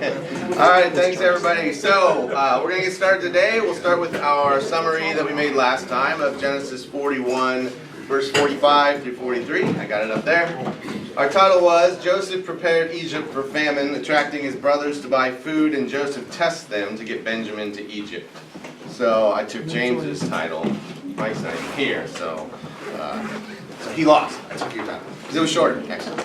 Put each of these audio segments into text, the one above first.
All right, thanks everybody. So we're going to get started today. We'll start with our summary that we made last time of Genesis 41, verse 45 through 43. I got it up there. Our title was, Joseph prepared Egypt for famine, attracting his brothers to buy food, and Joseph tests them to get Benjamin to Egypt. So I took James's title. Mike's not even here, so he lost. I took your title. Because it was shorter, actually.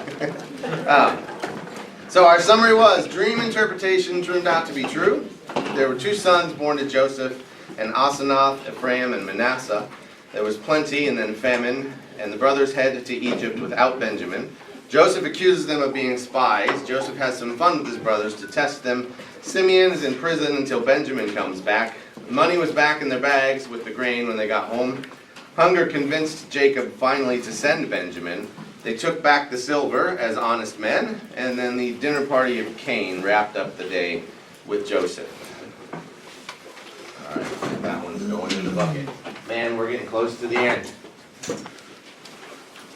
So our summary was, dream interpretation turned out to be true. There were two sons born to Joseph, and Asenath, Ephraim, and Manasseh. There was plenty and then famine, and the brothers headed to Egypt without Benjamin. Joseph accuses them of being spies. Joseph has some fun with his brothers to test them. Simeon is in prison until Benjamin comes back. Money was back in their bags with the grain when they got home. Hunger convinced Jacob finally to send Benjamin. They took back the silver as honest men, and then the dinner party of Cain wrapped up the day with Joseph. All right, that one's going in the bucket. Man, we're getting close to the end.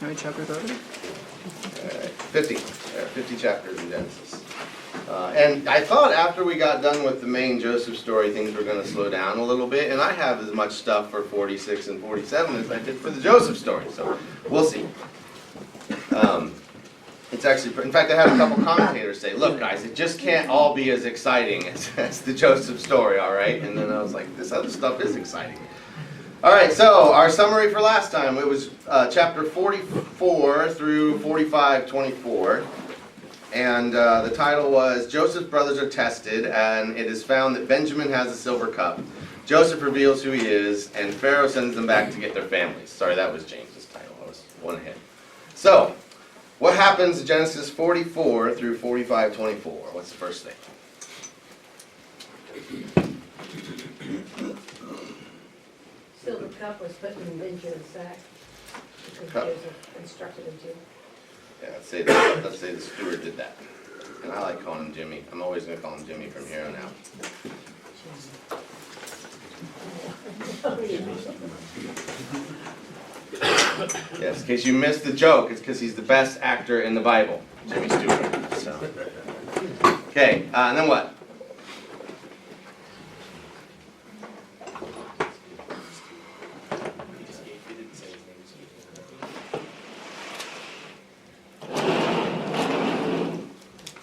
How many chapters are there? 50. There are 50 chapters in Genesis. And I thought after we got done with the main Joseph story, things were going to slow down a little bit, and I have as much stuff for 46 and 47 as I did for the Joseph story, so we'll see. It's actually, in fact, I had a couple commentators say, look guys, it just can't all be as exciting as the Joseph story, all right? And then I was like, this other stuff is exciting. All right, so our summary for last time, it was chapter 44 through 45:24. And the title was, Joseph's brothers are tested, and it is found that Benjamin has a silver cup. Joseph reveals who he is, and Pharaoh sends them back to get their families. Sorry, that was James's title. I was one ahead. So, what happens in Genesis 44 through 45:24? What's the first thing? Silver cup was put in Benjamin's sack because Cup. Joseph instructed him to. Yeah, let's say the steward did that. And I like calling him Jimmy. I'm always going to call him Jimmy from here on out. Yes, in case you missed the joke, it's because he's the best actor in the Bible, Jimmy Stewart. So. Okay, and then what?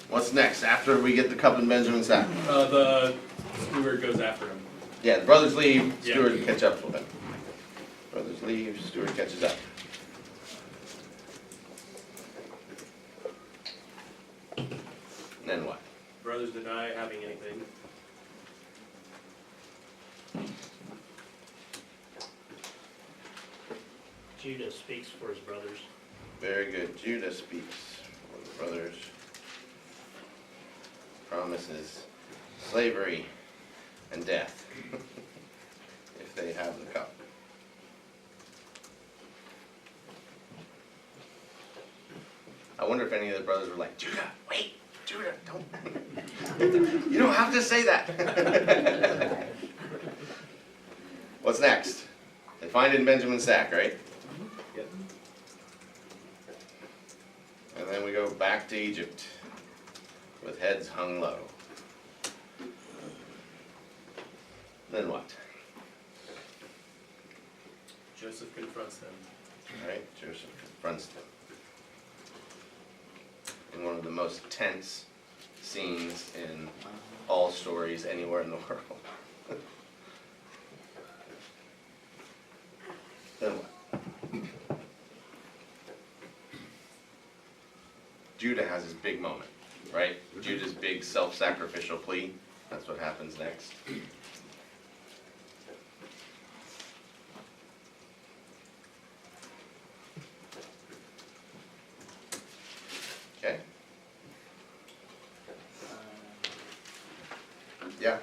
What's next after we get the cup in Benjamin's sack? The steward goes after him. Yeah, the brothers leave, Yeah. steward catch up with them. Brothers leave, steward catches up. And then what? Brothers deny having anything. Judah speaks for his brothers. Very good. Judah speaks for the brothers. Promises slavery and death if they have the cup. I wonder if any of the brothers were like, Judah, wait, Judah, don't. You don't have to say that. What's next? They find it in Benjamin's sack, right? Yep. And then we go back to Egypt with heads hung low. Then what? Joseph confronts them. All right, Joseph confronts them in one of the most tense scenes in all stories anywhere in the world. Then what? Judah has his big moment, right? Judah's big self-sacrificial plea. That's what happens next. Okay. Yeah.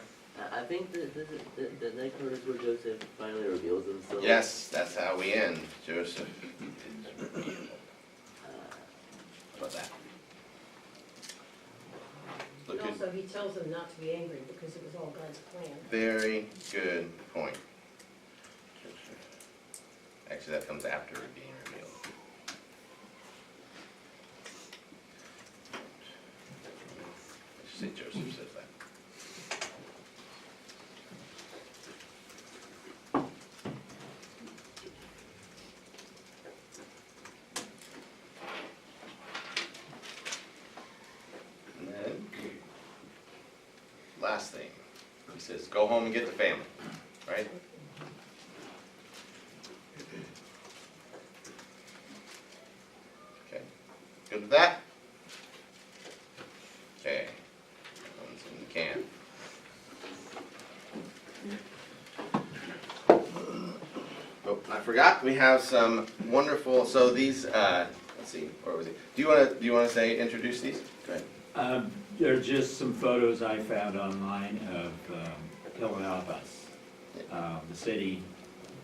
I think that this is the next part is where Joseph finally reveals himself. Yes, that's how we end. Joseph is revealed. How about that? Look And at, also, he tells them not to be angry because it was all God's plan. very good point. Actually, that comes after it being revealed. I should say Joseph says that. is. Go home and get the family, right? Okay, good with that? Okay, that one's in the can. Oh, I forgot, we have some wonderful, so these, let's see, where was it? Do you want to say, introduce these? Go ahead. They're just some photos I found online of Philadelphus, the city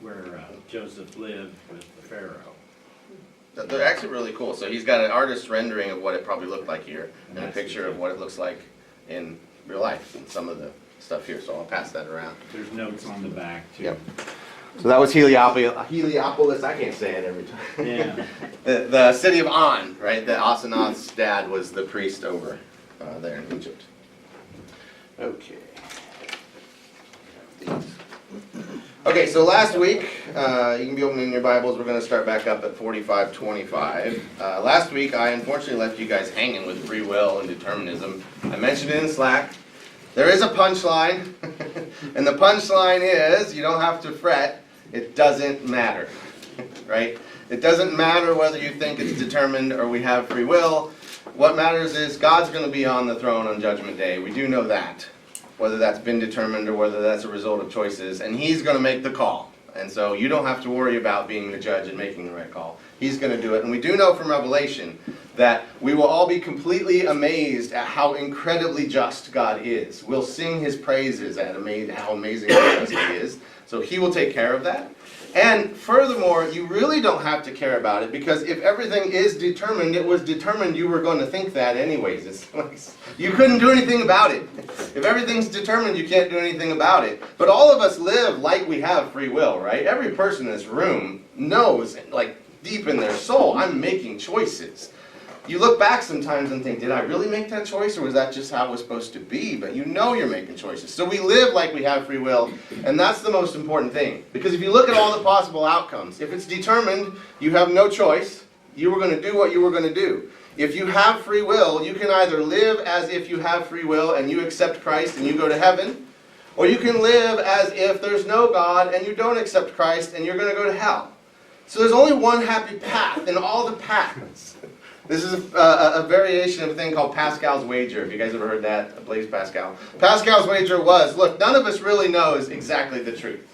where Joseph lived with the Pharaoh. They're actually really cool. So he's got an artist's rendering of what it probably looked like here, and a picture of what it looks like in real life, and some of the stuff here. So I'll pass that around. There's notes on the back too. Yep. So that was Heliopolis. I can't say it every time. Yeah. The city of On, right? That Asenath's dad was the priest over there in Egypt. Okay. Okay, so last week, you can be opening your Bibles. We're going to start back up at 45:25. Last week, I unfortunately left you guys hanging with free will and determinism. I mentioned it in Slack. There is a punchline, and the punchline is, you don't have to fret, it doesn't matter, right? It doesn't matter whether you think it's determined or we have free will. What matters is God's going to be on the throne on Judgment Day. We do know that, whether that's been determined or whether that's a result of choices, and He's going to make the call. And so you don't have to worry about being the judge and making the right call. He's going to do it. And we do know from Revelation that we will all be completely amazed at how incredibly just God is. We'll sing His praises at how amazing just He is. So He will take care of that. And furthermore, you really don't have to care about it, because if everything is determined, it was determined you were going to think that anyways. It's like, you couldn't do anything about it. If everything's determined, you can't do anything about it. But all of us live like we have free will, right? Every person in this room knows, like deep in their soul, I'm making choices. You look back sometimes and think, did I really make that choice, or was that just how it was supposed to be? But you know you're making choices. So we live like we have free will, and that's the most important thing. Because if you look at all the possible outcomes, if it's determined you have no choice, you were going to do what you were going to do. If you have free will, you can either live as if you have free will and you accept Christ and you go to heaven, or you can live as if there's no God and you don't accept Christ and you're going to go to hell. So there's only one happy path in all the paths. This is a variation of a thing called Pascal's wager. Have you guys ever heard that? Blaise Pascal. Pascal's wager was, look, none of us really knows exactly the truth.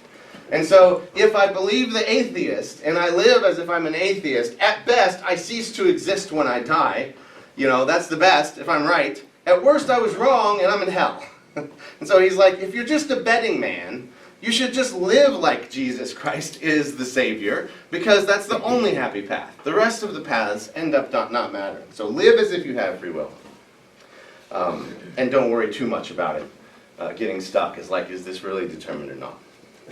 And so if I believe the atheist and I live as if I'm an atheist, at best I cease to exist when I die. You know, that's the best if I'm right. At worst I was wrong and I'm in hell. And so he's like, if you're just a betting man, you should just live like Jesus Christ is the Savior, because that's the only happy path. The rest of the paths end up not mattering. So live as if you have free will. And don't worry too much about it. Getting stuck is like, is this really determined or not?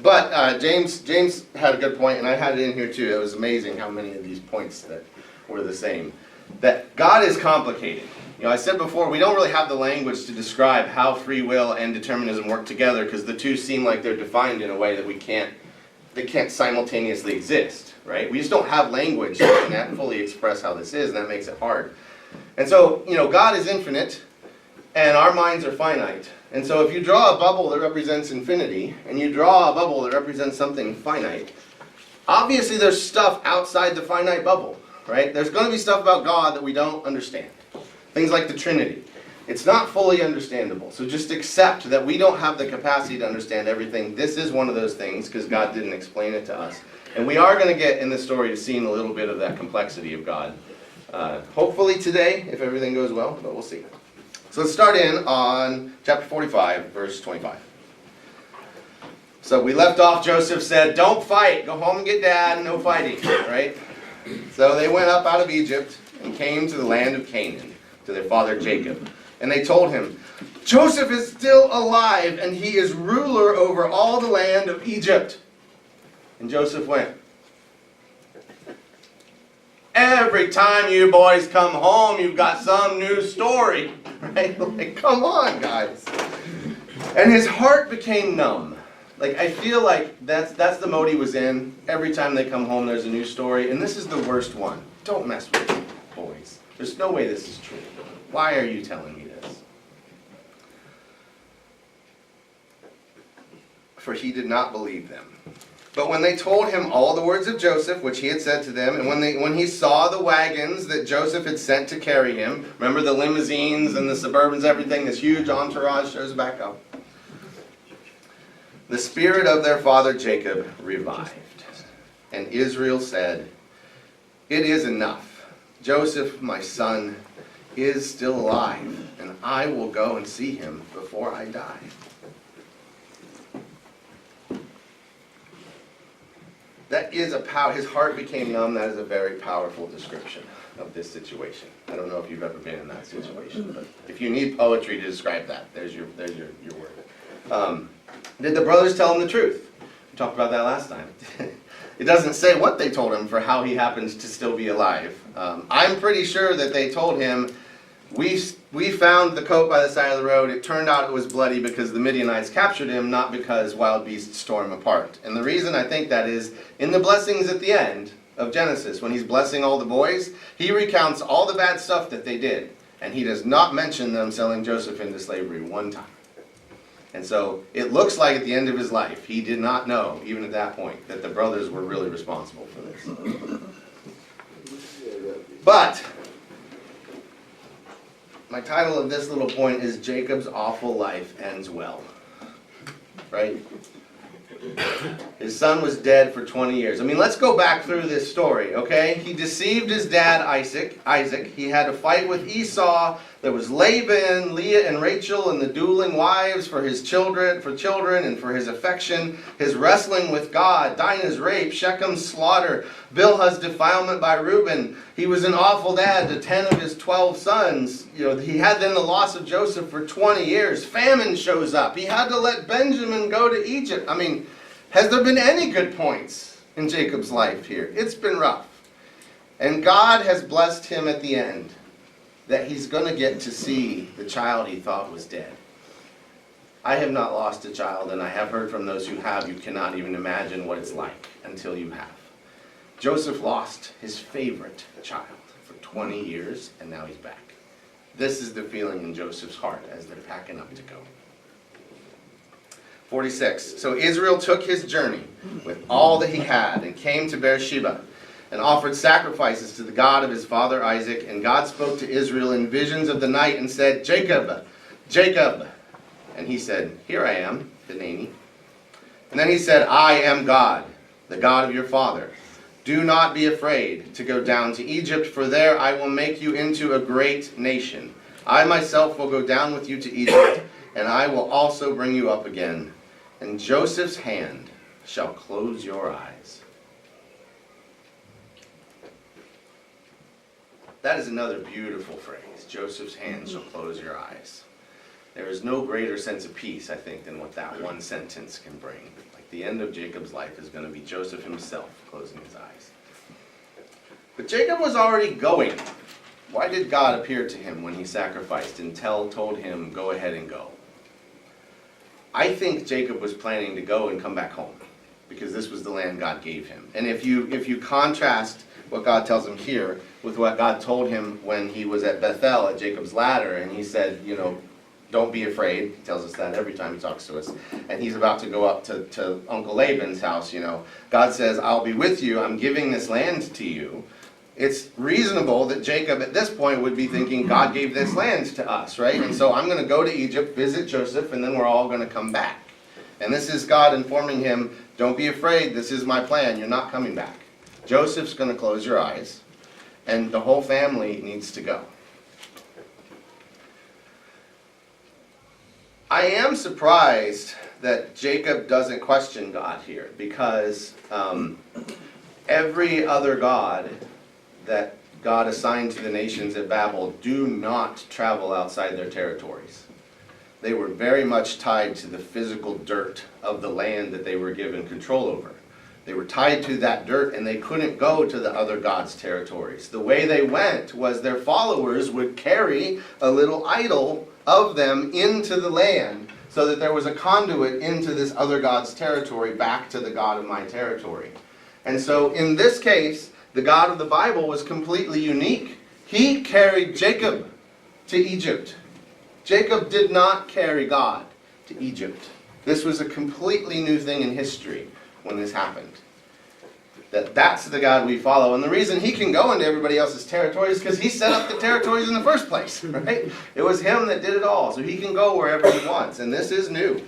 But James had a good point, and I had it in here too. It was amazing how many of these points that were the same. That God is complicated. You know, I said before, we don't really have the language to describe how free will and determinism work together, because the two seem like they're defined in a way that they can't simultaneously exist, right? We just don't have language that can fully express how this is, and that makes it hard. And so, you know, God is infinite, and our minds are finite. And so if you draw a bubble that represents infinity, and you draw a bubble that represents something finite, obviously there's stuff outside the finite bubble, right? There's going to be stuff about God that we don't understand. Things like the Trinity. It's not fully understandable. So just accept that we don't have the capacity to understand everything. This is one of those things, because God didn't explain it to us. And we are going to get in the story to see a little bit of that complexity of God. Hopefully today, if everything goes well, but we'll see. So let's start in on chapter 45, verse 25. So we left off, Joseph said, don't fight. Go home and get dad. No fighting, right? So they went up out of Egypt and came to the land of Canaan, to their father Jacob. And they told him, Joseph is still alive, and he is ruler over all the land of Egypt. And Joseph went, every time you boys come home, you've got some new story. Right? Like, come on, guys. And his heart became numb. Like, I feel like that's the mode he was in. Every time they come home, there's a new story. And this is the worst one. Don't mess with it, boys. There's no way this is true. Why are you telling me this? for he did not believe them. But when they told him all the words of Joseph, which he had said to them, and when he saw the wagons that Joseph had sent to carry him, remember the limousines and the Suburbans, everything, this huge entourage shows back up. The spirit of their father Jacob revived. And Israel said, "It is enough. Joseph, my son, is still alive, and I will go and see him before I die." That is his heart became numb. That is a very powerful description of this situation. I don't know if you've ever been in that situation, but if you need poetry to describe that, there's your word. Did the brothers tell him the truth? We talked about that last time. It doesn't say what they told him for how he happens to still be alive. I'm pretty sure that they told him, we found the coat by the side of the road. It turned out it was bloody because the Midianites captured him, not because wild beasts tore him apart. And the reason I think that is, in the blessings at the end of Genesis, when he's blessing all the boys, he recounts all the bad stuff that they did. And he does not mention them selling Joseph into slavery one time. And so it looks like at the end of his life, he did not know, even at that point, that the brothers were really responsible for this. But my title of this little point is Jacob's Awful Life Ends Well. Right? His son was dead for 20 years. I mean, let's go back through this story, okay? He deceived his dad, Isaac. He had a fight with Esau. There was Laban, Leah, and Rachel, and the dueling wives for children, and for his affection. His wrestling with God, Dinah's rape, Shechem's slaughter, Bilhah's defilement by Reuben. He was an awful dad to 10 of his 12 sons. He had then the loss of Joseph for 20 years. Famine shows up. He had to let Benjamin go to Egypt. I mean, has there been any good points in Jacob's life here? It's been rough. And God has blessed him at the end that he's going to get to see the child he thought was dead. I have not lost a child, and I have heard from those who have, you cannot even imagine what it's like until you have. Joseph lost his favorite child for 20 years, and now he's back. This is the feeling in Joseph's heart as they're packing up to go. 46. So Israel took his journey with all that he had and came to Beersheba and offered sacrifices to the God of his father Isaac. And God spoke to Israel in visions of the night and said, "Jacob, Jacob." And he said, "Here I am," Benani. And then he said, "I am God, the God of your father. Do not be afraid to go down to Egypt, for there I will make you into a great nation. I myself will go down with you to Egypt, and I will also bring you up again. And Joseph's hand shall close your eyes." That is another beautiful phrase. Joseph's hand shall close your eyes. There is no greater sense of peace, I think, than what that one sentence can bring. Like the end of Jacob's life is going to be Joseph himself closing his eyes. But Jacob was already going. Why did God appear to him when he sacrificed and told him, "Go ahead and go"? I think Jacob was planning to go and come back home, because this was the land God gave him. And if you contrast what God tells him here with what God told him when he was at Bethel at Jacob's ladder, and he said, "Don't be afraid." He tells us that every time he talks to us. And he's about to go up to Uncle Laban's house, God says, "I'll be with you. I'm giving this land to you." It's reasonable that Jacob at this point would be thinking, God gave this land to us, right? And so I'm going to go to Egypt, visit Joseph, and then we're all going to come back. And this is God informing him, "Don't be afraid. This is my plan. You're not coming back. Joseph's going to close your eyes, and the whole family needs to go." I am surprised that Jacob doesn't question God here, because every other god that God assigned to the nations at Babel do not travel outside their territories. They were very much tied to the physical dirt of the land that they were given control over. They were tied to that dirt, and they couldn't go to the other gods' territories. The way they went was their followers would carry a little idol of them into the land, so that there was a conduit into this other god's territory back to the God of my territory. And so in this case, the God of the Bible was completely unique. He carried Jacob to Egypt. Jacob did not carry God to Egypt. This was a completely new thing in history when this happened. That's the God we follow. And the reason he can go into everybody else's territory is because he set up the territories in the first place, right? It was him that did it all. So he can go wherever he wants. And this is new.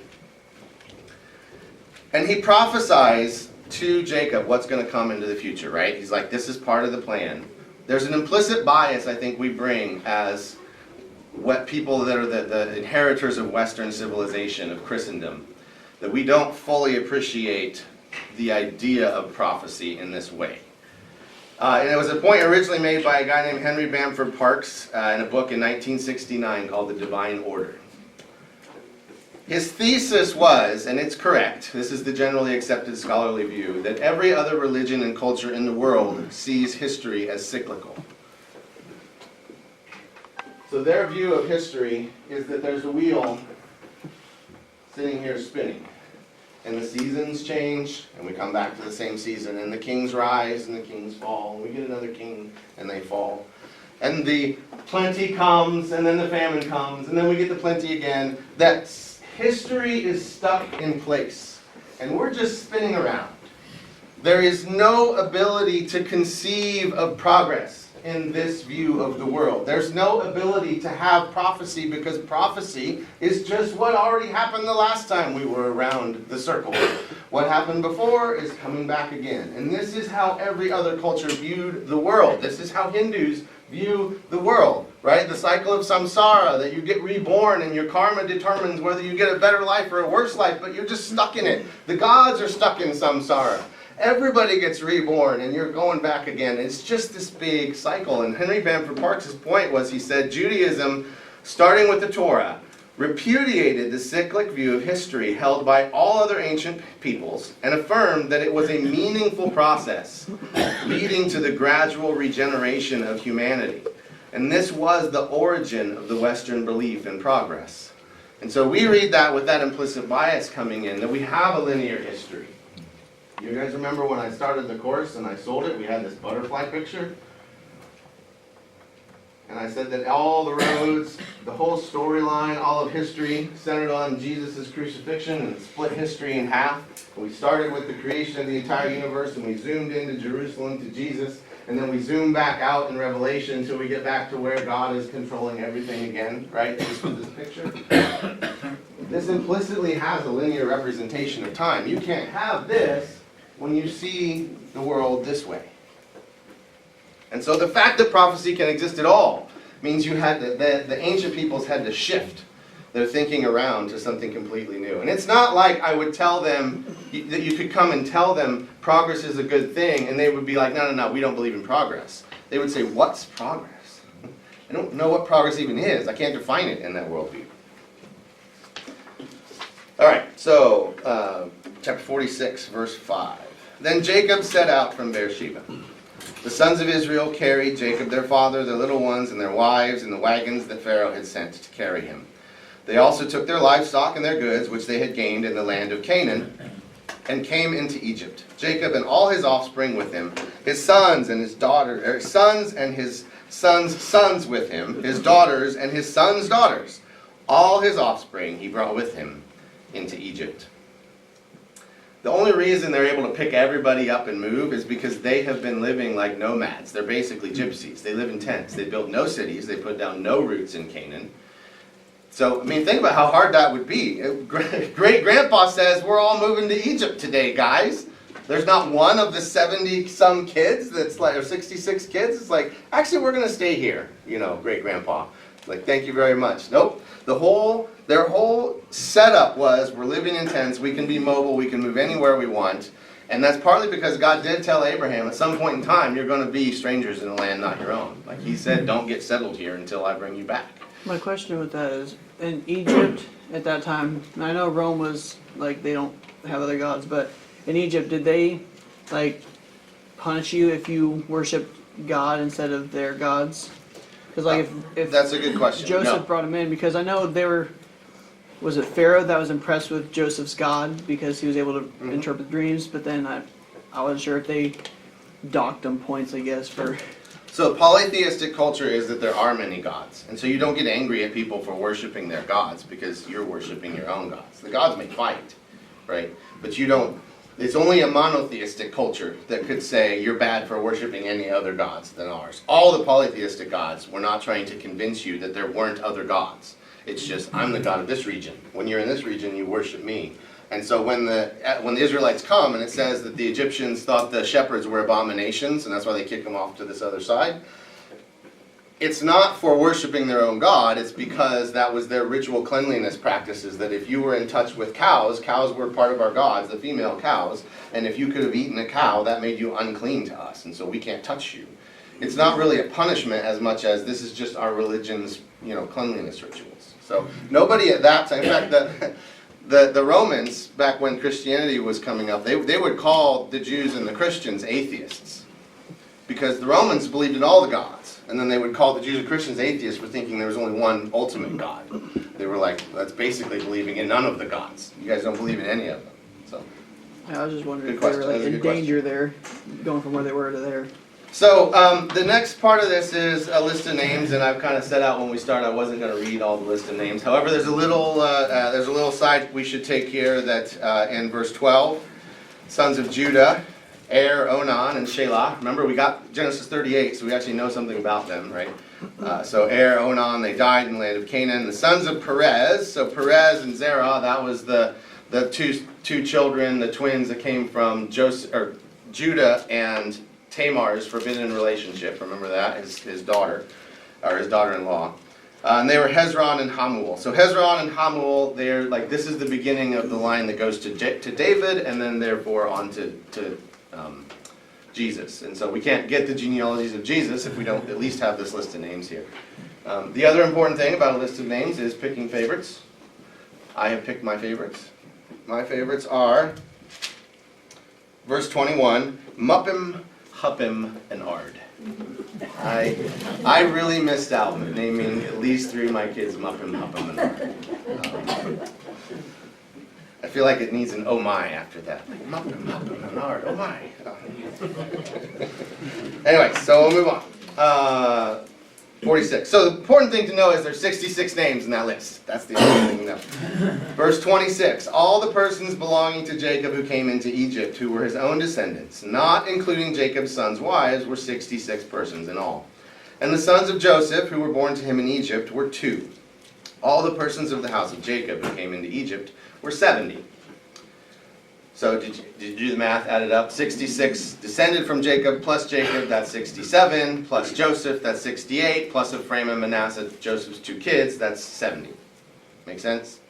And he prophesies to Jacob what's going to come into the future, right? He's like, this is part of the plan. There's an implicit bias I think we bring as what people that are the inheritors of Western civilization, of Christendom, that we don't fully appreciate the idea of prophecy in this way. And it was a point originally made by a guy named Henry Bamford Parks in a book in 1969 called The Divine Order. His thesis was, and it's correct, this is the generally accepted scholarly view, that every other religion and culture in the world sees history as cyclical. So their view of history is that there's a wheel sitting here spinning. And the seasons change, and we come back to the same season, and the kings rise and the kings fall, and we get another king and they fall. And the plenty comes, and then the famine comes, and then we get the plenty again. That history is stuck in place, and we're just spinning around. There is no ability to conceive of progress in this view of the world. There's no ability to have prophecy because prophecy is just what already happened the last time we were around the circle. What happened before is coming back again. And this is how every other culture viewed the world. This is how Hindus view the world, right? The cycle of samsara, that you get reborn and your karma determines whether you get a better life or a worse life, but you're just stuck in it. The gods are stuck in samsara. Everybody gets reborn and you're going back again. It's just this big cycle. And Henry Bamford Parks' point was, he said, Judaism, starting with the Torah, repudiated the cyclic view of history held by all other ancient peoples and affirmed that it was a meaningful process leading to the gradual regeneration of humanity. And this was the origin of the Western belief in progress. And so we read that with that implicit bias coming in, that we have a linear history. You guys remember when I started the course and I sold it, we had this butterfly picture? And I said that all the roads, the whole storyline, all of history centered on Jesus' crucifixion and split history in half. And we started with the creation of the entire universe and we zoomed into Jerusalem to Jesus. And then we zoom back out in Revelation until we get back to where God is controlling everything again, right? This was this picture. This implicitly has a linear representation of time. You can't have this when you see the world this way. And so the fact that prophecy can exist at all means you had the ancient peoples had to shift their thinking around to something completely new. And it's not like I would tell them that you could come and tell them progress is a good thing, and they would be like, no, we don't believe in progress. They would say, what's progress? I don't know what progress even is. I can't define it in that worldview. All right, so chapter 46, verse 5. Then Jacob set out from Beersheba. The sons of Israel carried Jacob, their father, their little ones, and their wives in the wagons that Pharaoh had sent to carry him. They also took their livestock and their goods, which they had gained in the land of Canaan, and came into Egypt. Jacob and all his offspring with him, his sons and his daughters, sons and his sons' sons with him, his daughters and his sons' daughters. All his offspring he brought with him into Egypt. The only reason they're able to pick everybody up and move is because they have been living like nomads. They're basically gypsies. They live in tents. They build no cities. They put down no roots in Canaan. So, I mean, think about how hard that would be. Great-grandpa says, we're all moving to Egypt today, guys. There's not one of the 70-some kids that's like, or 66 kids. It's like, actually, we're going to stay here, great-grandpa. Like, thank you very much. Nope. Their whole setup was, we're living in tents, we can be mobile, we can move anywhere we want. And that's partly because God did tell Abraham, at some point in time, you're going to be strangers in a land not your own. Like he said, don't get settled here until I bring you back. My question with that is, in Egypt at that time, and I know Rome was, like, they don't have other gods, but in Egypt, did they, like, punish you if you worshiped God instead of their gods? Because, like, if that's a good question. Joseph brought him in, because I know they were, was it Pharaoh that was impressed with Joseph's God because he was able to interpret dreams, but then I wasn't sure if they docked him points, I guess, for... So polytheistic culture is that there are many gods. And so you don't get angry at people for worshiping their gods because you're worshiping your own gods. The gods may fight, right? But you don't, it's only a monotheistic culture that could say you're bad for worshiping any other gods than ours. All the polytheistic gods were not trying to convince you that there weren't other gods. It's just, I'm the god of this region. When you're in this region, you worship me. And so when the Israelites come and it says that the Egyptians thought the shepherds were abominations, and that's why they kick them off to this other side, it's not for worshiping their own god, it's because that was their ritual cleanliness practices, that if you were in touch with cows, cows were part of our gods, the female cows, and if you could have eaten a cow, that made you unclean to us, and so we can't touch you. It's not really a punishment as much as this is just our religion's, cleanliness rituals. So nobody at that time, in fact, the Romans, back when Christianity was coming up, they would call the Jews and the Christians atheists. Because the Romans believed in all the gods. And then they would call the Jews and Christians atheists for thinking there was only one ultimate God. They were like, that's basically believing in none of the gods. You guys don't believe in any of them. So, I was just wondering Good if they were question. like That was a in good danger there, going from where they were to there. so the next part of this is a list of names, and I've kind of set out when we start I wasn't going to read all the list of names. However, there's a little side we should take here that in verse 12, sons of Judah, Er, Onan, and Shelah. Remember, we got Genesis 38, so we actually know something about them, right? So Er, Onan, they died in the land of Canaan. The sons of Perez, so Perez and Zerah, that was the two children, the twins that came from Judah and Tamar's forbidden relationship. Remember that? His daughter, or his daughter-in-law. And they were Hezron and Hamuel. So Hezron and Hamuel, they're like, this is the beginning of the line that goes to David, and then therefore on to Jesus. And so we can't get the genealogies of Jesus if we don't at least have this list of names here. The other important thing about a list of names is picking favorites. I have picked my favorites. My favorites are, verse 21, Muppim, Huppim, and Ard. I really missed out naming at least 3 of my kids Muppim, Huppim, and Ard. I feel like it needs an oh my after that. Like, Muppim, Huppim, and Ard, oh my. Anyway, so we'll move on. 46. So the important thing to know is there's 66 names in that list. That's the important thing to know. Verse 26. All the persons belonging to Jacob who came into Egypt, who were his own descendants, not including Jacob's sons' wives, were 66 persons in all. And the sons of Joseph, who were born to him in Egypt, were 2. All the persons of the house of Jacob who came into Egypt were 70. So did you do the math, add it up? 66 descended from Jacob, plus Jacob, that's 67, plus Joseph, that's 68, plus Ephraim and Manasseh, Joseph's 2 kids, that's 70. Make sense?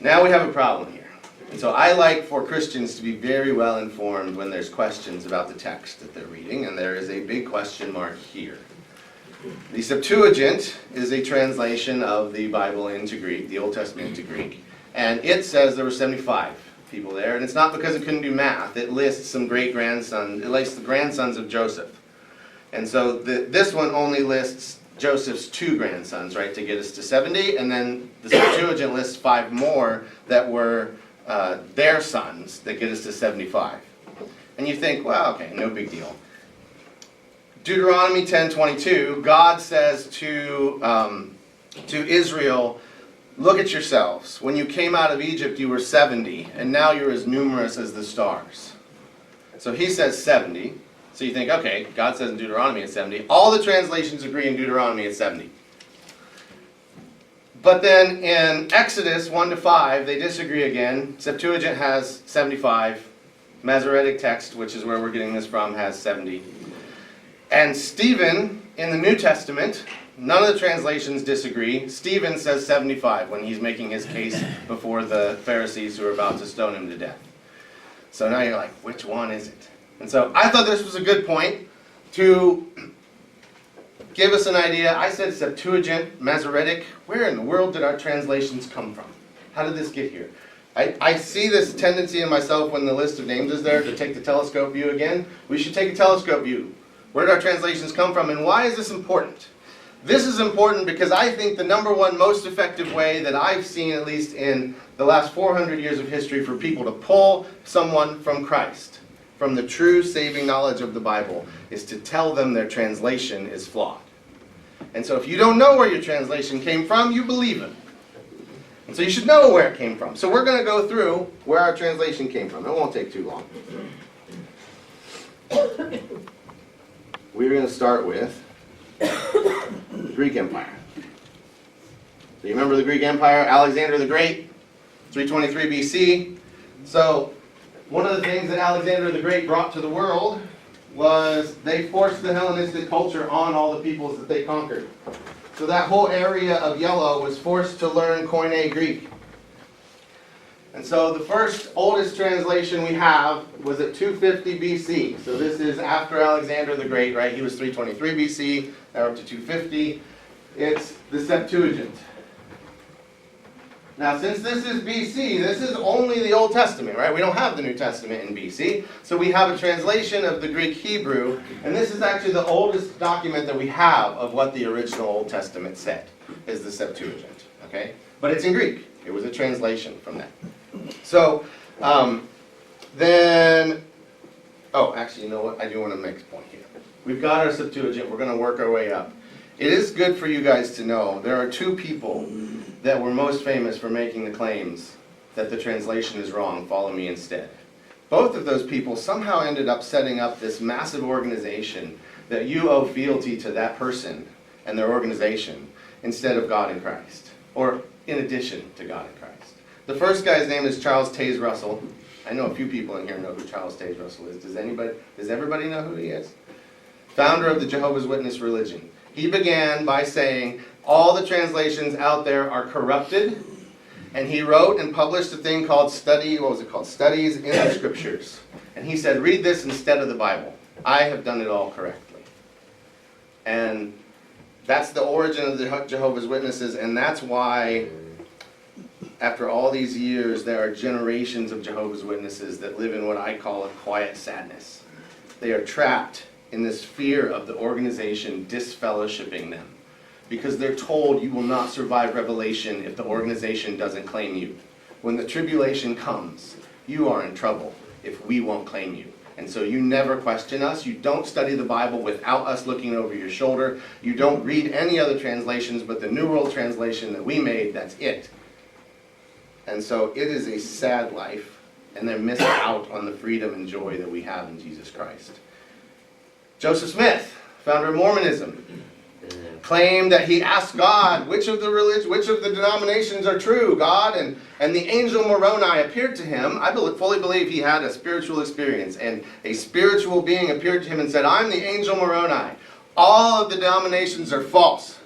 Now we have a problem here. And so I like for Christians to be very well informed when there's questions about the text that they're reading, and there is a big question mark here. The Septuagint is a translation of the Bible into Greek, the Old Testament into Greek, and it says there were 75 people there, and it's not because it couldn't do math. It lists some great-grandsons, it lists the grandsons of Joseph. And so this one only lists Joseph's 2 grandsons, right, to get us to 70, and then the Septuagint lists 5 more that were their sons that get us to 75. And you think, well, okay, no big deal. Deuteronomy 10:22, God says to Israel, look at yourselves. When you came out of Egypt, you were 70, and now you're as numerous as the stars. So he says 70. So you think, okay, God says in Deuteronomy it's 70. All the translations agree in Deuteronomy it's 70. But then in Exodus 1-5, they disagree again. Septuagint has 75. Masoretic text, which is where we're getting this from, has 70. And Stephen, in the New Testament, none of the translations disagree. Stephen says 75 when he's making his case before the Pharisees who are about to stone him to death. So now you're like, which one is it? And so I thought this was a good point to give us an idea. I said Septuagint, Masoretic. Where in the world did our translations come from? How did this get here? I see this tendency in myself when the list of names is there to take the telescope view again. We should take a telescope view. Where did our translations come from, and why is this important? This is important because I think the number one most effective way that I've seen, at least in the last 400 years of history, for people to pull someone from Christ from the true saving knowledge of the Bible is to tell them their translation is flawed. And so if you don't know where your translation came from, you believe it. And so you should know where it came from. So we're going to go through where our translation came from. It won't take too long. We're going to start with the Greek Empire. So you remember the Greek Empire, Alexander the Great, 323 BC. So one of the things that Alexander the Great brought to the world was they forced the Hellenistic culture on all the peoples that they conquered. So that whole area of yellow was forced to learn Koine Greek. And so the first oldest translation we have was at 250 BC. So this is after Alexander the Great, right? He was 323 BC, now up to 250. It's the Septuagint. Now, since this is BC, this is only the Old Testament, right? We don't have the New Testament in BC. So we have a translation of the Greek Hebrew, and this is actually the oldest document that we have of what the original Old Testament said, is the Septuagint, okay? But it's in Greek. It was a translation from that. So, actually, you know what? I do want to make a point here. We've got our Septuagint. We're going to work our way up. It is good for you guys to know there are two people that were most famous for making the claims that the translation is wrong, follow me instead. Both of those people somehow ended up setting up this massive organization that you owe fealty to that person and their organization instead of God in Christ, or in addition to God in Christ. The first guy's name is Charles Taze Russell. I know a few people in here know who Charles Taze Russell is. Does everybody know who he is? Founder of the Jehovah's Witness religion. He began by saying, all the translations out there are corrupted, and he wrote and published a thing called Studies in the Scriptures. And he said, read this instead of the Bible. I have done it all correctly. And that's the origin of the Jehovah's Witnesses, and that's why, after all these years, there are generations of Jehovah's Witnesses that live in what I call a quiet sadness. They are trapped in this fear of the organization disfellowshipping them, because they're told you will not survive Revelation if the organization doesn't claim you. When the tribulation comes, you are in trouble if we won't claim you. And so you never question us. You don't study the Bible without us looking over your shoulder. You don't read any other translations but the New World Translation that we made. That's it. And so it is a sad life, and they're missing out on the freedom and joy that we have in Jesus Christ. Joseph Smith, founder of Mormonism, claimed that he asked God which of the denominations are true, God, and the angel Moroni appeared to him. I fully believe he had a spiritual experience, and a spiritual being appeared to him and said, I'm the angel Moroni. All of the denominations are false.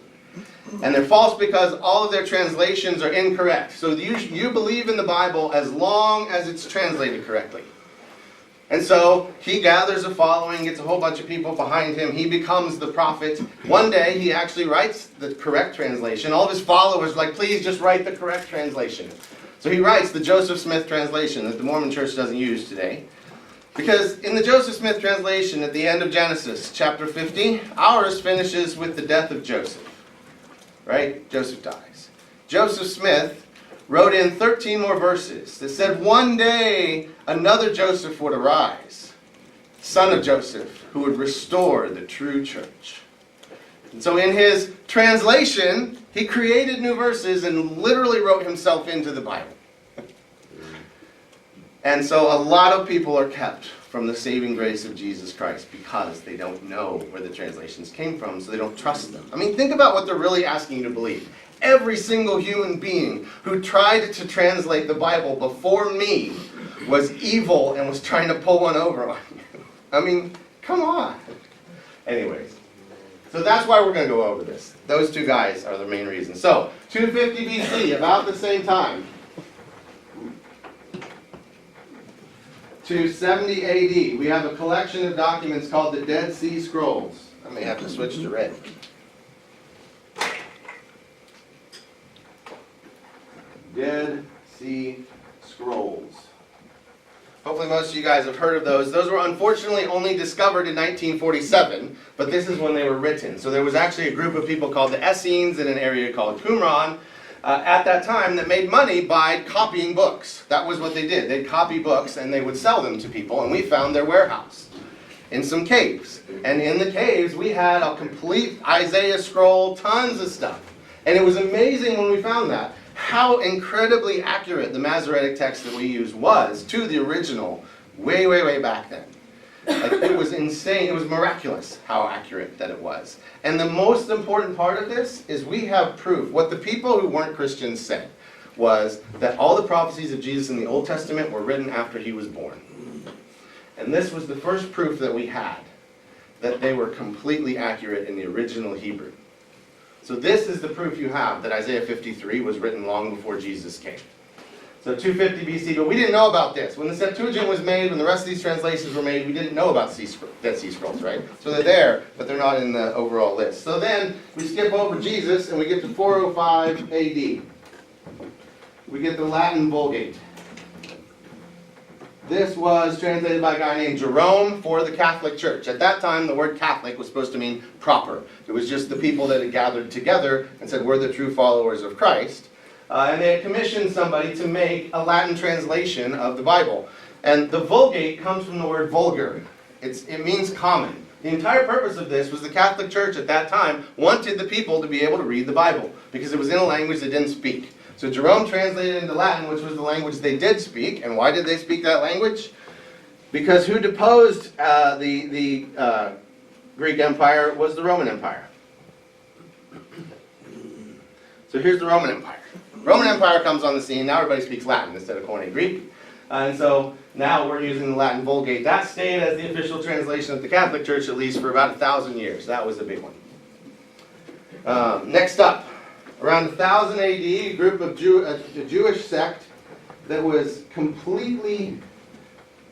And they're false because all of their translations are incorrect. So you believe in the Bible as long as it's translated correctly. And so he gathers a following, gets a whole bunch of people behind him. He becomes the prophet. One day he actually writes the correct translation. All of his followers are like, please just write the correct translation. So he writes the Joseph Smith translation that the Mormon Church doesn't use today. Because in the Joseph Smith translation at the end of Genesis chapter 50, ours finishes with the death of Joseph. Right? Joseph dies. Joseph Smith wrote in 13 more verses that said one day another Joseph would arise, son of Joseph, who would restore the true church. And so in his translation, he created new verses and literally wrote himself into the Bible. And so a lot of people are kept from the saving grace of Jesus Christ because they don't know where the translations came from, so they don't trust them. I mean, think about what they're really asking you to believe. Every single human being who tried to translate the Bible before me was evil and was trying to pull one over on you. I mean, come on. Anyways, so that's why we're going to go over this. Those two guys are the main reason. So, 250 BC, about the same time, to 70 AD, we have a collection of documents called the Dead Sea Scrolls. I may have to switch to red. Dead Sea Scrolls. Hopefully most of you guys have heard of those. Those were unfortunately only discovered in 1947, but this is when they were written. So there was actually a group of people called the Essenes in an area called Qumran at that time that made money by copying books. That was what they did. They'd copy books and they would sell them to people, and we found their warehouse in some caves. And in the caves, we had a complete Isaiah scroll, tons of stuff. And it was amazing when we found that, how incredibly accurate the Masoretic text that we use was to the original way, way, way back then. Like, it was insane. It was miraculous how accurate that it was. And the most important part of this is we have proof. What the people who weren't Christians said was that all the prophecies of Jesus in the Old Testament were written after he was born. And this was the first proof that we had that they were completely accurate in the original Hebrew. So this is the proof you have that Isaiah 53 was written long before Jesus came. So 250 BC, but we didn't know about this. When the Septuagint was made, when the rest of these translations were made, we didn't know about Dead Sea Scrolls, right? So they're there, but they're not in the overall list. So then we skip over Jesus and we get to 405 AD. We get the Latin Vulgate. This was translated by a guy named Jerome for the Catholic Church. At that time, the word Catholic was supposed to mean proper. It was just the people that had gathered together and said, we're the true followers of Christ. And they had commissioned somebody to make a Latin translation of the Bible. And the Vulgate comes from the word vulgar. It means common. The entire purpose of this was the Catholic Church at that time wanted the people to be able to read the Bible because it was in a language they didn't speak. So Jerome translated it into Latin, which was the language they did speak. And why did they speak that language? Because who deposed the Greek Empire was the Roman Empire. So here's the Roman Empire. Roman Empire comes on the scene. Now everybody speaks Latin instead of Koine Greek. And so now we're using the Latin Vulgate. That stayed as the official translation of the Catholic Church, at least for about 1,000 years. That was a big one. Next up, around 1000 AD, a group of a Jewish sect that was completely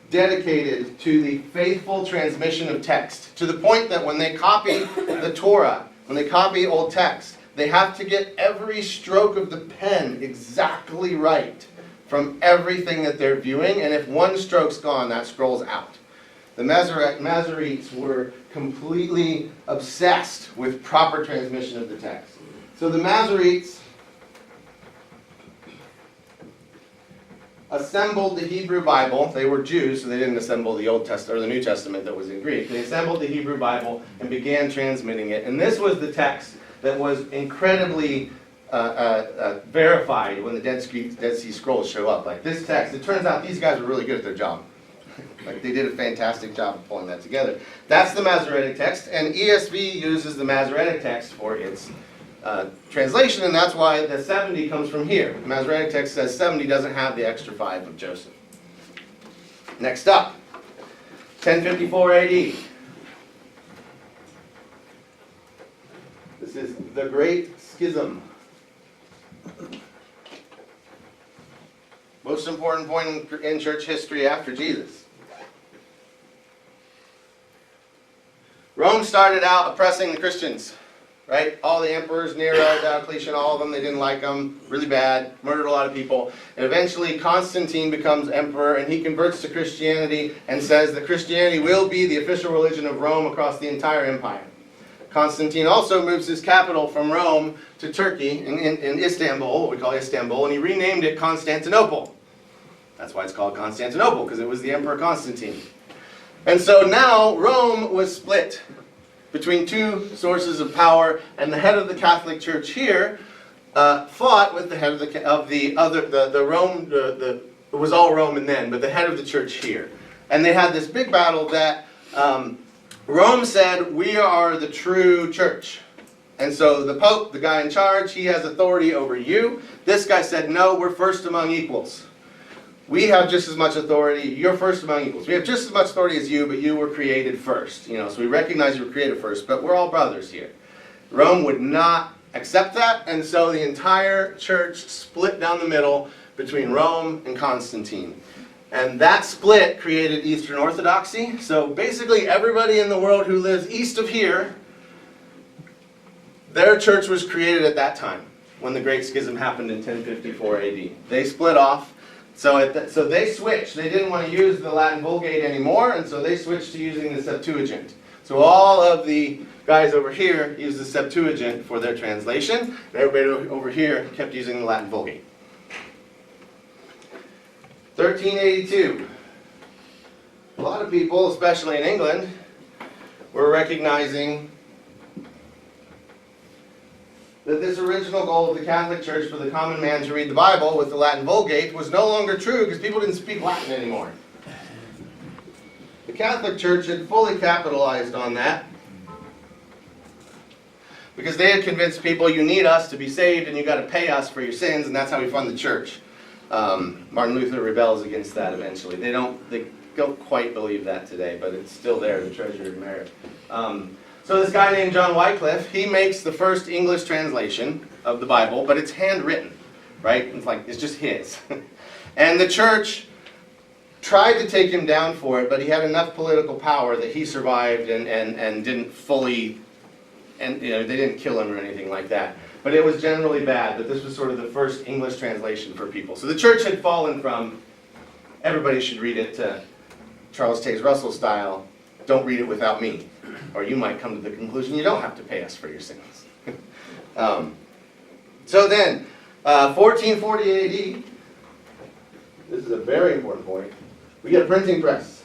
dedicated to the faithful transmission of text, to the point that when they copy the Torah, when they copy old text, they have to get every stroke of the pen exactly right from everything that they're viewing, and if one stroke's gone, that scroll's out. The Masoretes were completely obsessed with proper transmission of the text. So the Masoretes assembled the Hebrew Bible. They were Jews, so they didn't assemble the Old Testament or the New Testament that was in Greek. They assembled the Hebrew Bible and began transmitting it. And this was the text that was incredibly verified when the Dead Sea Scrolls show up. Like this text, it turns out these guys were really good at their job. Like they did a fantastic job of pulling that together. That's the Masoretic text, and ESV uses the Masoretic text for its translation, and that's why the 70 comes from here. The Masoretic text says 70 doesn't have the extra 5 of Joseph. Next up, 1054 AD. This is the Great Schism. Most important point in church history after Jesus. Rome started out oppressing the Christians, right? All the emperors, Nero, Diocletian, all of them, they didn't like them, really bad, murdered a lot of people. And eventually Constantine becomes emperor, and he converts to Christianity and says that Christianity will be the official religion of Rome across the entire empire. Constantine also moves his capital from Rome to Turkey, in Istanbul, what we call Istanbul, and he renamed it Constantinople. That's why it's called Constantinople, because it was the Emperor Constantine. And so now Rome was split between two sources of power, and the head of the Catholic Church here fought with the head of it was all Roman then, but the head of the church here. And they had this big battle that Rome said, we are the true church. And so the Pope, the guy in charge, he has authority over you. This guy said, no, we're first among equals. We have just as much authority. You're first among equals. We have just as much authority as you, but you were created first. So we recognize you were created first, but we're all brothers here. Rome would not accept that, and so the entire church split down the middle between Rome and Constantine. And that split created Eastern Orthodoxy. So basically everybody in the world who lives east of here, their church was created at that time, when the Great Schism happened in 1054 AD. They split off. So they switched. They didn't want to use the Latin Vulgate anymore, and so they switched to using the Septuagint. So all of the guys over here used the Septuagint for their translation, and everybody over here kept using the Latin Vulgate. 1382. A lot of people, especially in England, were recognizing that this original goal of the Catholic Church for the common man to read the Bible with the Latin Vulgate was no longer true because people didn't speak Latin anymore. The Catholic Church had fully capitalized on that because they had convinced people, you need us to be saved and you got to pay us for your sins, and that's how we fund the church. Martin Luther rebels against that eventually. They don't quite believe that today, but it's still there, the treasure of merit. So this guy named John Wycliffe, he makes the first English translation of the Bible, but it's handwritten, right? It's just his. And the church tried to take him down for it, but he had enough political power that he survived and didn't fully, and they didn't kill him or anything like that. But it was generally bad, but this was sort of the first English translation for people. So the church had fallen from, everybody should read it, to Charles Taze Russell style, don't read it without me. Or you might come to the conclusion you don't have to pay us for your sins. So then, 1440 AD, this is a very important point, we get a printing press.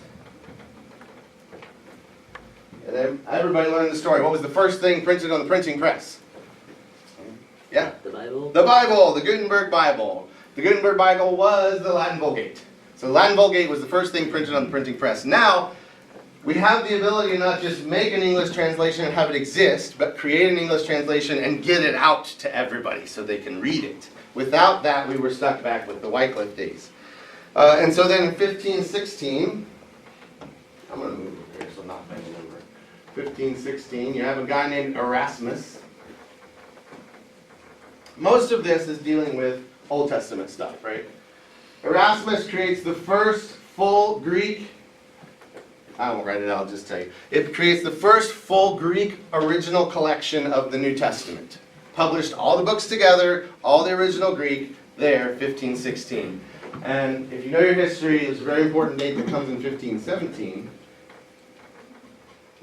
And then everybody learned the story. What was the first thing printed on the printing press? Yeah? The Bible? The Bible, the Gutenberg Bible. The Gutenberg Bible was the Latin Vulgate. So the Latin Vulgate was the first thing printed on the printing press. Now, we have the ability to not just make an English translation and have it exist, but create an English translation and get it out to everybody so they can read it. Without that, we were stuck back with the Wycliffe days. And so then in 1516, I'm going to move over here so I'm not bending over. 1516, you have a guy named Erasmus. Most of this is dealing with Old Testament stuff, right? Erasmus creates the first full Greek, I won't write it out, I'll just tell you. It creates the first full Greek original collection of the New Testament. Published all the books together, all the original Greek, there, 1516. And if you know your history, it's a very important date that comes in 1517.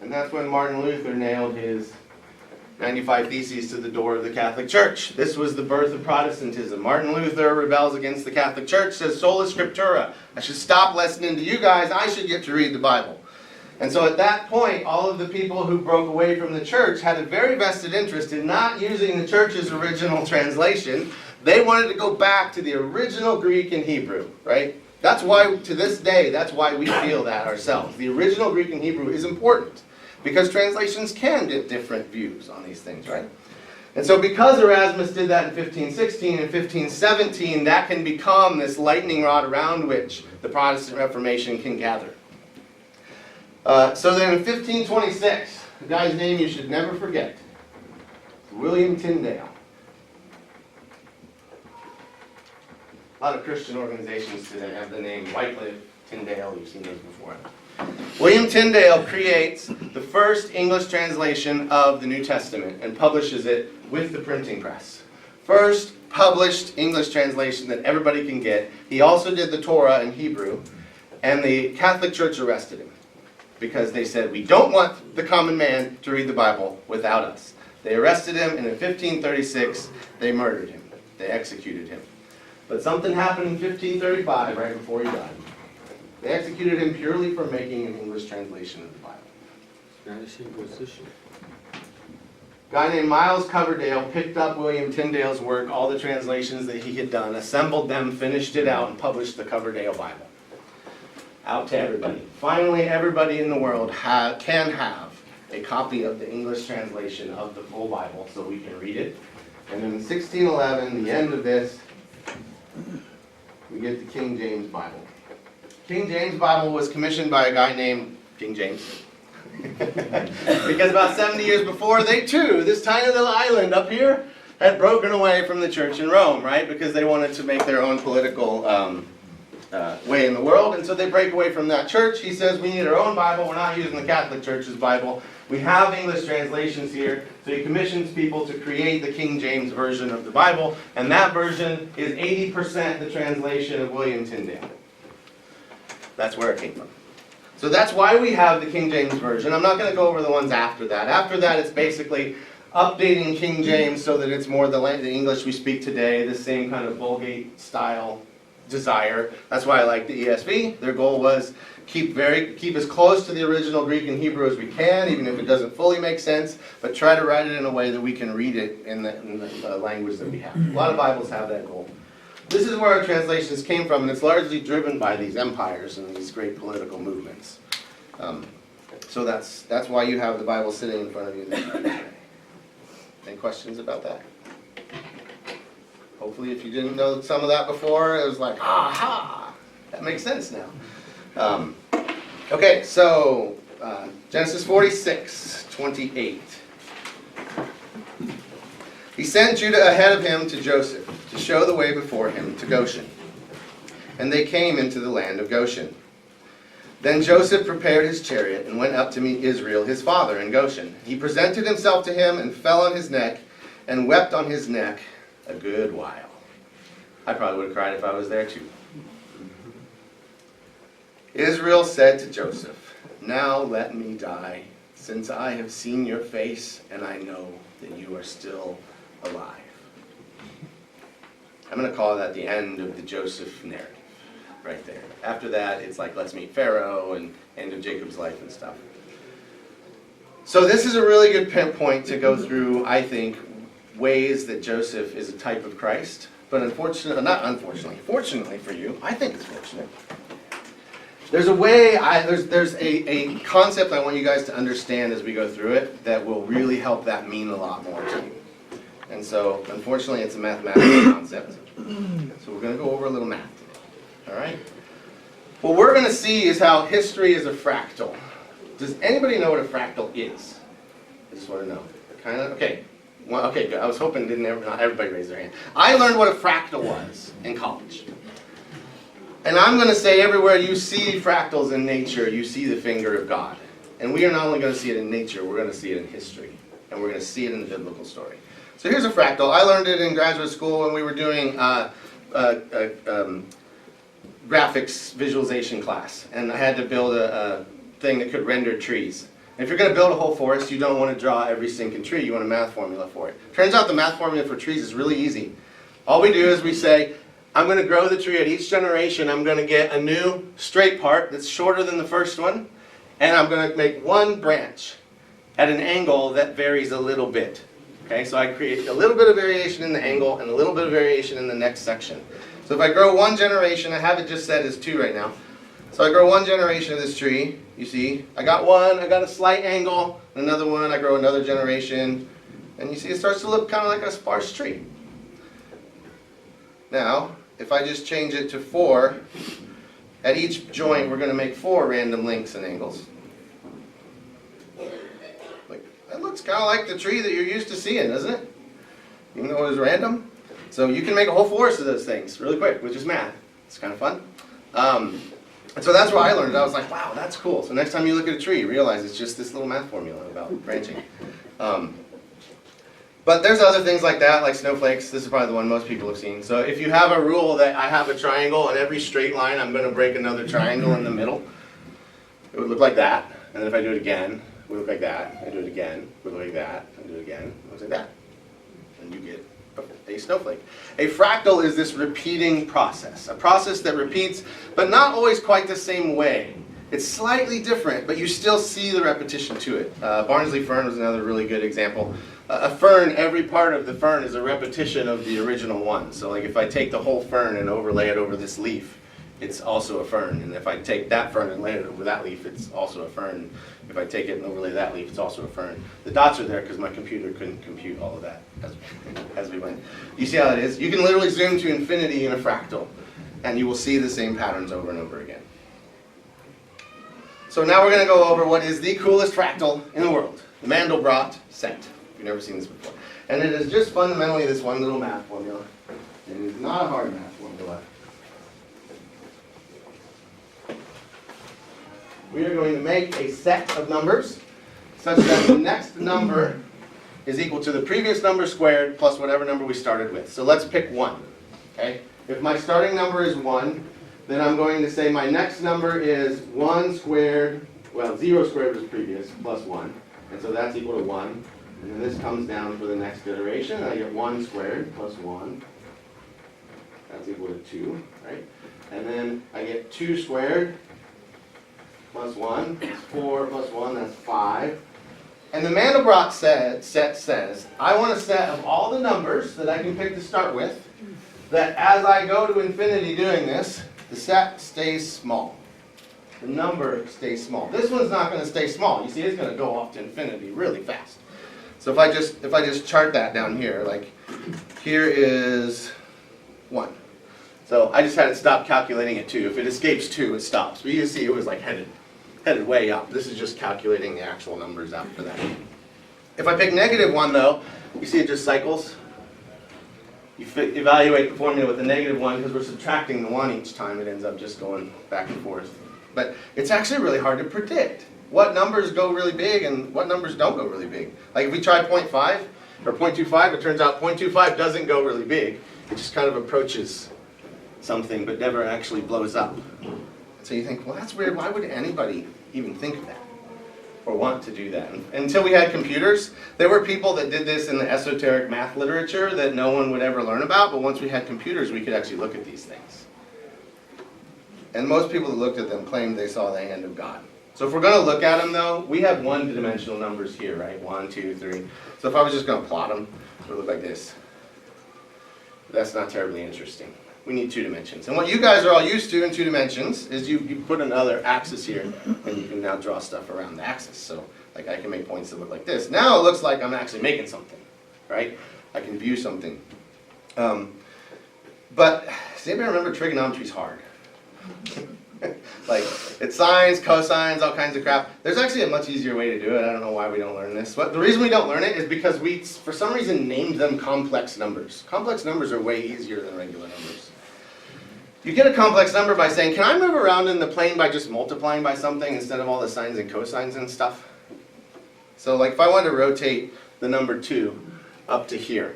And that's when Martin Luther nailed his 95 Theses to the door of the Catholic Church. This was the birth of Protestantism. Martin Luther rebels against the Catholic Church, says sola scriptura. I should stop listening to you guys, I should get to read the Bible. And so at that point, all of the people who broke away from the church had a very vested interest in not using the church's original translation. They wanted to go back to the original Greek and Hebrew, right? That's why, to this day, that's why we feel that ourselves. The original Greek and Hebrew is important, because translations can get different views on these things, right? And so because Erasmus did that in 1516 and 1517, that can become this lightning rod around which the Protestant Reformation can gather. So then in 1526, a guy's name you should never forget, William Tyndale. A lot of Christian organizations today have the name Wycliffe, Tyndale, you've seen those before. William Tyndale creates the first English translation of the New Testament and publishes it with the printing press. First published English translation that everybody can get. He also did the Torah in Hebrew, and the Catholic Church arrested him because they said, we don't want the common man to read the Bible without us. They arrested him, and in 1536, they murdered him. They executed him. But something happened in 1535, right before he died. They executed him purely for making an English translation of the Bible. Spanish Inquisition. A guy named Miles Coverdale picked up William Tyndale's work, all the translations that he had done, assembled them, finished it out, and published the Coverdale Bible. Out to everybody. Finally, everybody in the world can have a copy of the English translation of the full Bible so we can read it. And in 1611, the end of this, we get the King James Bible. King James Bible was commissioned by a guy named King James. Because about 70 years before, they too, this tiny little island up here, had broken away from the church in Rome, right? Because they wanted to make their own political way in the world, and so they break away from that church. He says, we need our own Bible, we're not using the Catholic Church's Bible. We have English translations here, so he commissions people to create the King James Version of the Bible, and that version is 80% the translation of William Tyndale. That's where it came from. So that's why we have the King James Version. I'm not going to go over the ones after that. After that, it's basically updating King James so that it's more the English we speak today, the same kind of Vulgate style desire. That's why I like the ESV. Their goal was keep as close to the original Greek and Hebrew as we can, even if it doesn't fully make sense, but try to write it in a way that we can read it in the language that we have. A lot of Bibles have that goal. This is where our translations came from, and it's largely driven by these empires and these great political movements. So that's why you have the Bible sitting in front of you this today. Any questions about that? Hopefully, if you didn't know some of that before, it was like, aha, that makes sense now. Okay, so Genesis 46:28. He sent Judah ahead of him to Joseph to show the way before him to Goshen. And they came into the land of Goshen. Then Joseph prepared his chariot and went up to meet Israel, his father, in Goshen. He presented himself to him and fell on his neck and wept on his neck a good while. I probably would have cried if I was there too. Israel said to Joseph, "Now let me die, since I have seen your face and I know that you are still alive." I'm going to call that the end of the Joseph narrative, right there. After that, it's like, let's meet Pharaoh and end of Jacob's life and stuff. So this is a really good point to go through, I think, ways that Joseph is a type of Christ. But fortunately for you, I think it's fortunate. There's a way, there's a concept I want you guys to understand as we go through it that will really help that mean a lot more to you. And so, unfortunately, it's a mathematical concept. So we're going to go over a little math today. All right? What we're going to see is how history is a fractal. Does anybody know what a fractal is? I just want to know. Kind of? Okay. Well, okay, good. I was hoping not everybody raised their hand. I learned what a fractal was in college. And I'm going to say everywhere you see fractals in nature, you see the finger of God. And we are not only going to see it in nature, we're going to see it in history. And we're going to see it in the biblical story. So here's a fractal. I learned it in graduate school when we were doing graphics visualization class. And I had to build a thing that could render trees. And if you're going to build a whole forest, you don't want to draw every single tree. You want a math formula for it. Turns out the math formula for trees is really easy. All we do is we say, I'm going to grow the tree at each generation. I'm going to get a new straight part that's shorter than the first one. And I'm going to make one branch at an angle that varies a little bit. Okay, so I create a little bit of variation in the angle and a little bit of variation in the next section. So if I grow one generation, I have it just set as 2 right now. So I grow one generation of this tree. You see, I got one, I got a slight angle, another one, I grow another generation. And you see it starts to look kind of like a sparse tree. Now, if I just change it to 4, at each joint we're going to make 4 random lengths and angles. That looks kind of like the tree that you're used to seeing, doesn't it? Even though it was random. So you can make a whole forest of those things really quick, which is math. It's kind of fun. And so that's what I learned. I was like, wow, that's cool. So next time you look at a tree, you realize it's just this little math formula about branching. But there's other things like that, like snowflakes. This is probably the one most people have seen. So if you have a rule that I have a triangle, and every straight line I'm going to break another triangle in the middle, it would look like that. And then if I do it again, it would look like that. I do it again, it would look like that. I do it again, it looks like that. And you get a snowflake. A fractal is this repeating process. A process that repeats, but not always quite the same way. It's slightly different, but you still see the repetition to it. Barnsley fern was another really good example. A fern, every part of the fern is a repetition of the original one. So like if I take the whole fern and overlay it over this leaf, it's also a fern. And if I take that fern and lay it over that leaf, it's also a fern. If I take it and overlay that leaf, it's also a fern. The dots are there because my computer couldn't compute all of that as we went. You see how it is? You can literally zoom to infinity in a fractal, and you will see the same patterns over and over again. So now we're going to go over what is the coolest fractal in the world, the Mandelbrot set. You've never seen this before. And it is just fundamentally this one little math formula. And it is not a hard math formula. We are going to make a set of numbers such that the next number is equal to the previous number squared plus whatever number we started with. So let's pick 1. Okay? If my starting number is 1, then I'm going to say my next number is 1 squared, well, 0 squared was previous, plus 1. And so that's equal to 1. And then this comes down for the next iteration. I get 1 squared plus 1. That's equal to 2, right? And then I get 2 squared plus 1. That's 4 plus 1, that's 5. And the Mandelbrot set says, I want a set of all the numbers that I can pick to start with, that as I go to infinity doing this, the set stays small. The number stays small. This one's not going to stay small. You see, it's going to go off to infinity really fast. So if I just chart that down here, like here is 1. So I just had it stop calculating at 2. If it escapes 2, it stops. But you can see it was like headed way up. This is just calculating the actual numbers after that. If I pick -1 though, you see it just cycles. You evaluate the formula with the -1 because we're subtracting the 1 each time. It ends up just going back and forth. But it's actually really hard to predict what numbers go really big and what numbers don't go really big. Like if we try 0.5 or 0.25, it turns out 0.25 doesn't go really big. It just kind of approaches something but never actually blows up. So you think, well, that's weird. Why would anybody even think of that or want to do that? And until we had computers, there were people that did this in the esoteric math literature that no one would ever learn about, but once we had computers, we could actually look at these things. And most people that looked at them claimed they saw the hand of God. So if we're going to look at them, though, we have one-dimensional numbers here, right? 1, 2, 3. So if I was just going to plot them, it would look like this. That's not terribly interesting. We need 2 dimensions. And what you guys are all used to in 2 dimensions is you put another axis here, and you can now draw stuff around the axis. So like I can make points that look like this. Now it looks like I'm actually making something, right? I can view something. But does anybody remember trigonometry is hard? Like, it's sines, cosines, all kinds of crap. There's actually a much easier way to do it. I don't know why we don't learn this. But the reason we don't learn it is because we, for some reason, named them complex numbers. Complex numbers are way easier than regular numbers. You get a complex number by saying, can I move around in the plane by just multiplying by something instead of all the sines and cosines and stuff? So like if I wanted to rotate the number 2 up to here,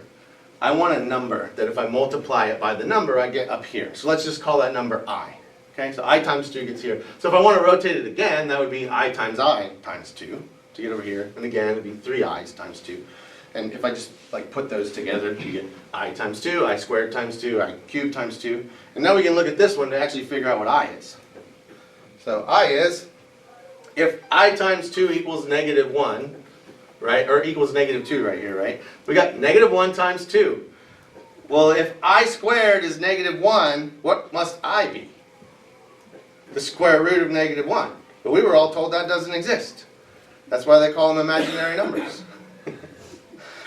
I want a number that if I multiply it by the number, I get up here. So let's just call that number I. Okay, so I times 2 gets here. So if I want to rotate it again, that would be I times 2 to get over here. And again, it would be 3 i's times 2. And if I just like put those together, you get I times 2, I squared times 2, I cubed times 2. And now we can look at this one to actually figure out what I is. So I is, if I times 2 equals -1, right, or equals -2 right here, right? We got -1 times 2. Well, if I squared is -1, what must I be? The square root of -1. But we were all told that doesn't exist. That's why they call them imaginary numbers.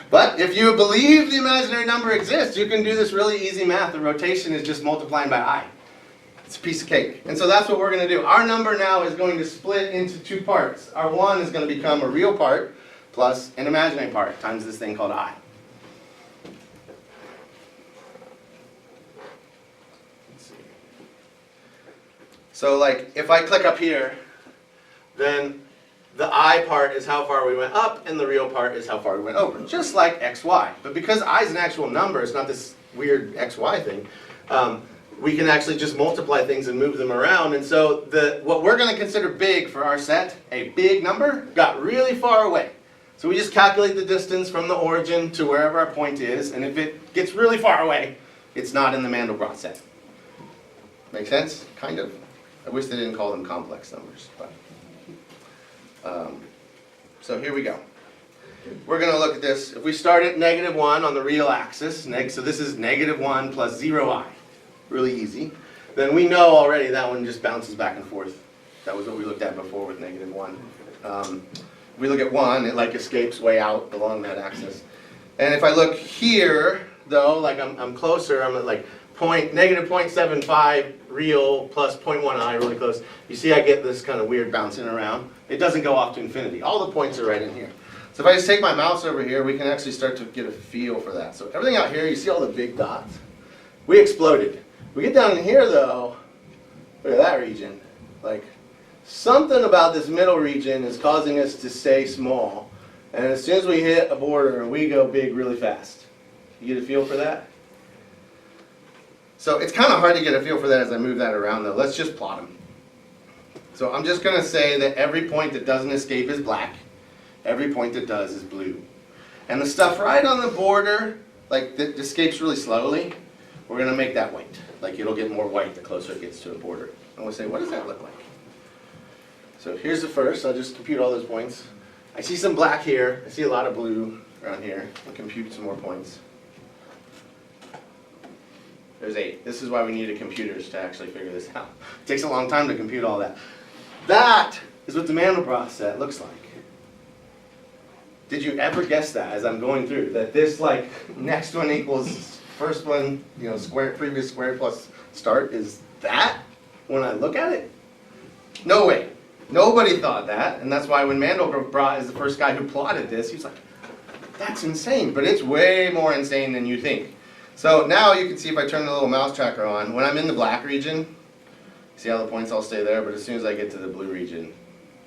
But if you believe the imaginary number exists, you can do this really easy math. The rotation is just multiplying by I. It's a piece of cake. And so that's what we're going to do. Our number now is going to split into 2 parts. Our 1 is going to become a real part plus an imaginary part times this thing called I. So like, if I click up here, then the I part is how far we went up, and the real part is how far we went over, just like xy. But because I is an actual number, it's not this weird xy thing, we can actually just multiply things and move them around. And so what we're going to consider big for our set, a big number, got really far away. So we just calculate the distance from the origin to wherever our point is, and if it gets really far away, it's not in the Mandelbrot set. Make sense? Kind of. I wish they didn't call them complex numbers, but so here we go. We're going to look at this. If we start at -1 on the real axis, so this is -1 plus 0i, really easy. Then we know already that one just bounces back and forth. That was what we looked at before with -1. If we look at 1, it like escapes way out along that axis. And if I look here, though, like I'm closer, I'm at like -0.75 real plus 0.1i, really close. You see I get this kind of weird bouncing around. It doesn't go off to infinity. All the points are right in here. So if I just take my mouse over here, we can actually start to get a feel for that. So everything out here, you see all the big dots? We exploded. We get down in here though, look at that region. Like, something about this middle region is causing us to stay small. And as soon as we hit a border, we go big really fast. You get a feel for that? So it's kind of hard to get a feel for that as I move that around though. Let's just plot them. So I'm just going to say that every point that doesn't escape is black. Every point that does is blue. And the stuff right on the border, like that escapes really slowly, we're going to make that white. Like it'll get more white the closer it gets to the border. And we'll say, what does that look like? So here's the first. I'll just compute all those points. I see some black here. I see a lot of blue around here. I'll compute some more points. There's 8. This is why we needed computers to actually figure this out. It takes a long time to compute all that. That is what the Mandelbrot set looks like. Did you ever guess that as I'm going through? That this like next one equals first one, you know, square, previous square plus start is that when I look at it? No way. Nobody thought that, and that's why when Mandelbrot is the first guy who plotted this, he's like, that's insane, but it's way more insane than you think. So now you can see if I turn the little mouse tracker on, when I'm in the black region, see how the points all stay there, but as soon as I get to the blue region,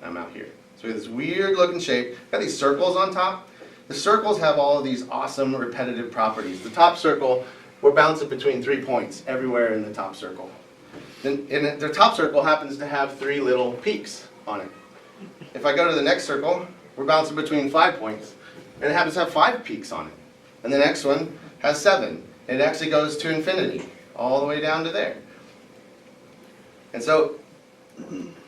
I'm out here. So we have this weird looking shape, got these circles on top. The circles have all of these awesome repetitive properties. The top circle, we're bouncing between 3 points everywhere in the top circle. Then the top circle happens to have 3 little peaks on it. If I go to the next circle, we're bouncing between 5 points, and it happens to have 5 peaks on it. And the next one has 7. And it actually goes to infinity, all the way down to there. And so,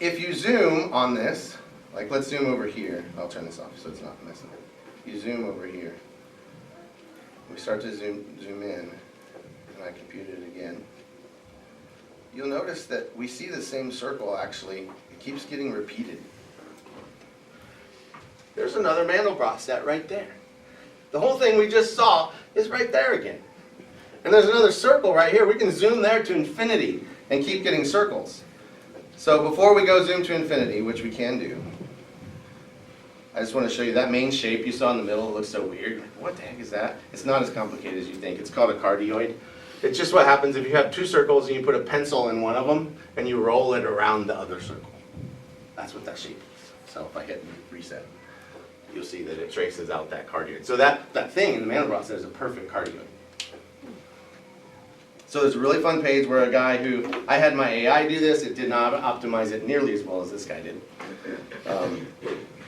if you zoom on this, like let's zoom over here. I'll turn this off so it's not messing up. You zoom over here. We start to zoom in, and I compute it again. You'll notice that we see the same circle actually. It keeps getting repeated. There's another Mandelbrot set right there. The whole thing we just saw is right there again. And there's another circle right here. We can zoom there to infinity and keep getting circles. So before we go zoom to infinity, which we can do, I just want to show you that main shape you saw in the middle. It looks so weird. What the heck is that? It's not as complicated as you think. It's called a cardioid. It's just what happens if you have 2 circles and you put a pencil in one of them and you roll it around the other circle. That's what that shape is. So if I hit reset, you'll see that it traces out that cardioid. So that thing in the Mandelbrot set is a perfect cardioid. So there's a really fun page where a guy who, I had my AI do this, it did not optimize it nearly as well as this guy did.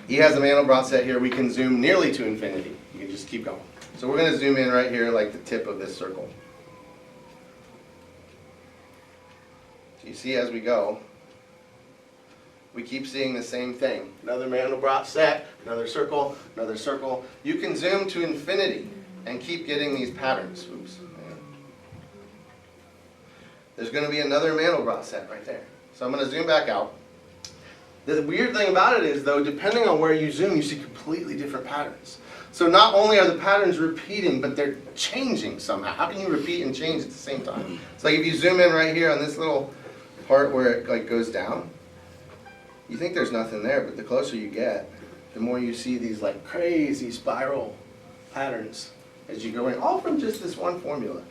He has a Mandelbrot set here, we can zoom nearly to infinity. You can just keep going. So we're going to zoom in right here like the tip of this circle. So you see as we go, we keep seeing the same thing. Another Mandelbrot set, another circle, another circle. You can zoom to infinity and keep getting these patterns. Oops. There's going to be another Mandelbrot set right there. So I'm going to zoom back out. The weird thing about it is, though, depending on where you zoom, you see completely different patterns. So not only are the patterns repeating, but they're changing somehow. How can you repeat and change at the same time? It's like if you zoom in right here on this little part where it like goes down, you think there's nothing there, but the closer you get, the more you see these like crazy spiral patterns as you go in, all from just this one formula.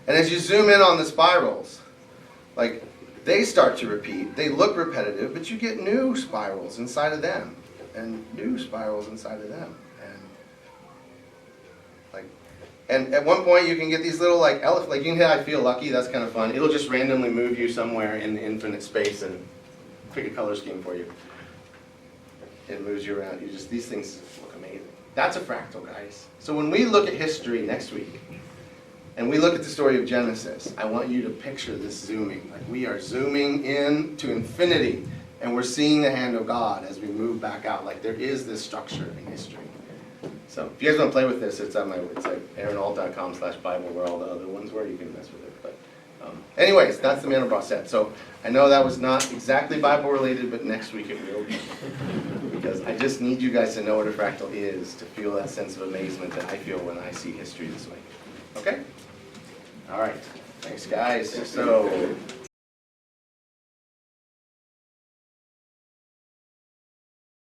And as you zoom in on the spirals, like they start to repeat, they look repetitive, but you get new spirals inside of them, and new spirals inside of them. And at one point you can get these little like elephant, like you can hit I feel lucky, that's kind of fun. It'll just randomly move you somewhere in the infinite space and pick a color scheme for you. It moves you around. These things look amazing. That's a fractal, guys. So when we look at history next week, and we look at the story of Genesis, I want you to picture this zooming. Like we are zooming in to infinity, and we're seeing the hand of God as we move back out. Like there is this structure in history. So if you guys want to play with this, it's on my website, aaronalt.com/Bible, where all the other ones were. You can mess with it. But anyways, that's the Mandelbrot set. So I know that was not exactly Bible related, but next week it will be. Because I just need you guys to know what a fractal is, to feel that sense of amazement that I feel when I see history this way. Okay? All right. Thanks, guys. So